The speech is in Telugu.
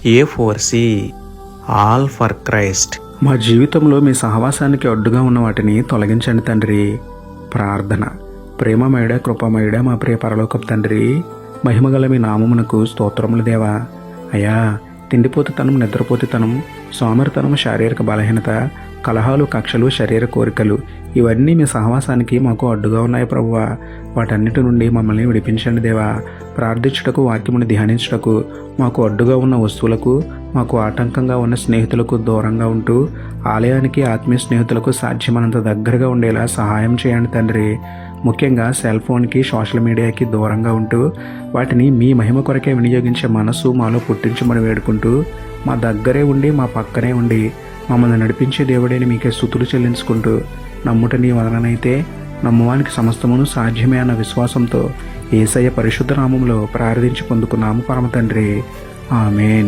A4C all for Christ. మా జీవితంలో మీ సహవాసానికి అడ్డుగా ఉన్న వాటిని తొలగించండి తండ్రి. ప్రార్థన. ప్రేమమయుడ కృపమయుడ మా ప్రియ పరలోకపు తండ్రి, మహిమగల మీ నామమునకు స్తోత్రములు దేవా. అయ్యా, తిండిపోతుతనం, నిద్రపోతుతనం, సోమరితనం, శారీరక బలహీనత, కలహాలు, కక్షలు, శరీర కోరికలు ఇవన్నీ మీ సహవాసానికి మాకు అడ్డుగా ఉన్నాయి ప్రభువా. వాటన్నిటి నుండి మమ్మల్ని విడిపించండి దేవా. ప్రార్థించుటకు, వాక్యమును ధ్యానించుటకు మాకు అడ్డుగా ఉన్న వస్తువులకు, మాకు ఆటంకంగా ఉన్న స్నేహితులకు దూరంగా ఉంటూ ఆలయానికి, ఆత్మీయ స్నేహితులకు సాధ్యమైనంత దగ్గరగా ఉండేలా సహాయం చేయండి తండ్రి. ముఖ్యంగా సెల్ ఫోన్కి, సోషల్ మీడియాకి దూరంగా ఉంటూ వాటిని మీ మహిమ కొరకే వినియోగించే మనసు మాలో పుట్టించమని వేడుకుంటూ, మా దగ్గరే ఉండి, మా పక్కనే ఉండి మమ్మల్ని నడిపించే దేవుడని మీకే స్తుతులు చెల్లించుకుంటూ, నమ్ముట నీ వలననైతే నమ్మువానికి సమస్తమును సాధ్యమే అన్న విశ్వాసంతో యేసయ్య పరిశుద్ధ నామములో ప్రార్థించి పొందుకున్నాము పరమ తండ్రి. ఆమేన్.